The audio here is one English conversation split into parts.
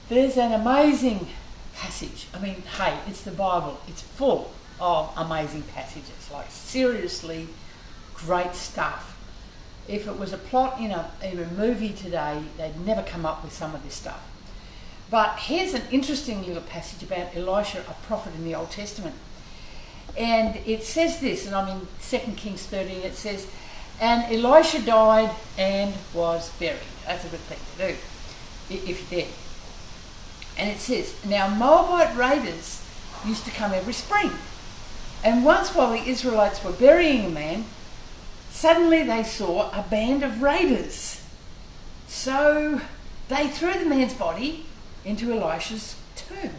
There's an amazing passage. I mean, hey, it's the Bible. It's full of amazing passages, like seriously great stuff. If it was a plot in a movie today, they'd never come up with some of this stuff. But here's an interesting little passage about Elisha, a prophet in the Old Testament. And it says this, and I'm in 2 Kings 13, it says, "And Elisha died and was buried." That's a good thing to do, if you're dead. And it says, "Now Moabite raiders used to come every spring. And once while the Israelites were burying a man, suddenly they saw a band of raiders. So they threw the man's body into Elisha's tomb.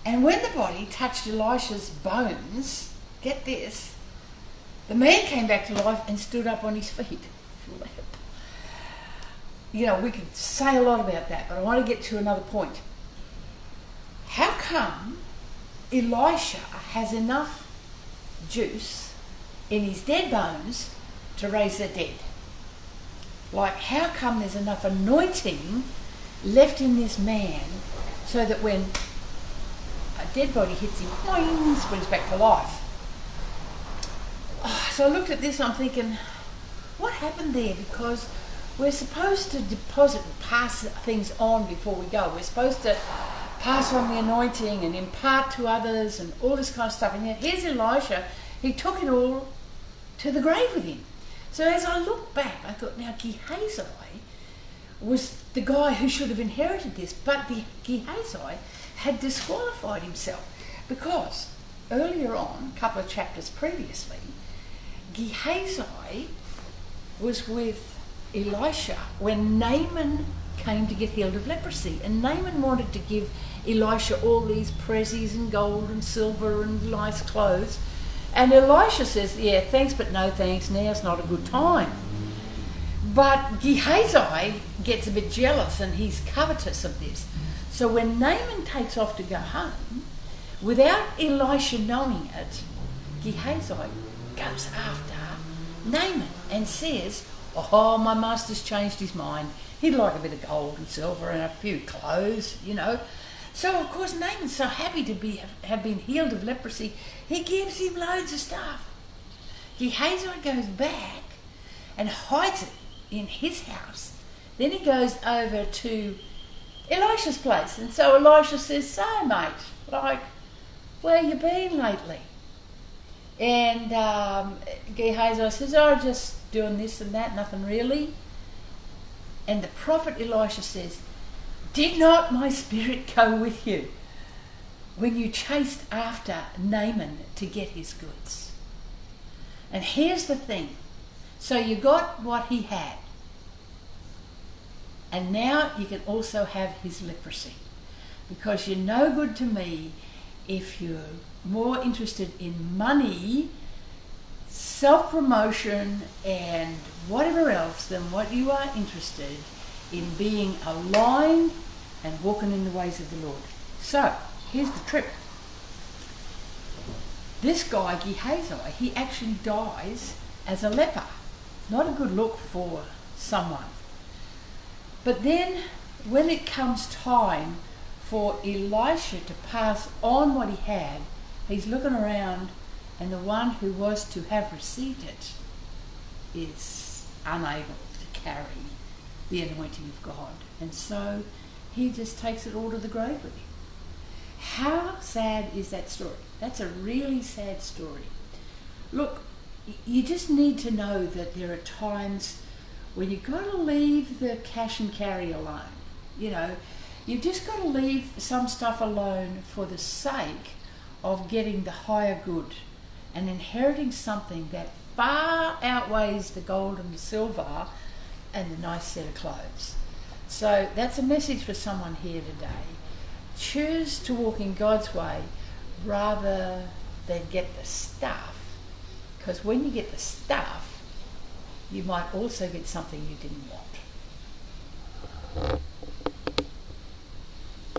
And when the body touched Elisha's bones," get this, "the man came back to life and stood up on his feet." You know, we could say a lot about that, but I want to get to another point. How come Elisha has enough juice in his dead bones to raise the dead? Like, how come there's enough anointing left in this man so that when a dead body hits him, boing, springs back to life? So I looked at this and I'm thinking, what happened there? Because we're supposed to deposit and pass things on before we go. We're supposed to pass on the anointing and impart to others and all this kind of stuff. And yet here's Elisha, he took it all to the grave with him. So as I look back, I thought, now Gehazi was the guy who should have inherited this, but Gehazi had disqualified himself because earlier on, a couple of chapters previously, Gehazi was with Elisha when Naaman came to get healed of leprosy, and Naaman wanted to give Elisha all these prezzies and gold and silver and nice clothes, and Elisha says, "Yeah, thanks but no thanks, now's not a good time." But Gehazi gets a bit jealous and he's covetous of this. So when Naaman takes off to go home, without Elisha knowing it, Gehazi goes after Naaman and says, "Oh, my master's changed his mind. He'd like a bit of gold and silver and a few clothes, you know." So, of course, Naaman's so happy to have been healed of leprosy, he gives him loads of stuff. Gehazi goes back and hides it in his house. Then he goes over to Elisha's place. And so Elisha says, "So, mate, like, where you been lately?" And Gehazi says, "Oh, just doing this and that, nothing really." And the prophet Elisha says, "Did not my spirit go with you when you chased after Naaman to get his goods?" And here's the thing. So you got what he had. And now you can also have his leprosy. Because you're no good to me if you're more interested in money, self-promotion and whatever else than what you are interested in being aligned and walking in the ways of the Lord. So, here's the trick. This guy, Gehazi, he actually dies as a leper. Not a good look for someone. But then, when it comes time for Elisha to pass on what he had, he's looking around and the one who was to have received it is unable to carry the anointing of God. And so he just takes it all to the grave with him. How sad is that story? That's a really sad story. Look, you just need to know that there are times when you've got to leave the cash and carry alone. You know, you've just got to leave some stuff alone for the sake of getting the higher good and inheriting something that far outweighs the gold and the silver and the nice set of clothes. So that's a message for someone here today. Choose to walk in God's way rather than get the stuff. Because when you get the stuff, you might also get something you didn't want.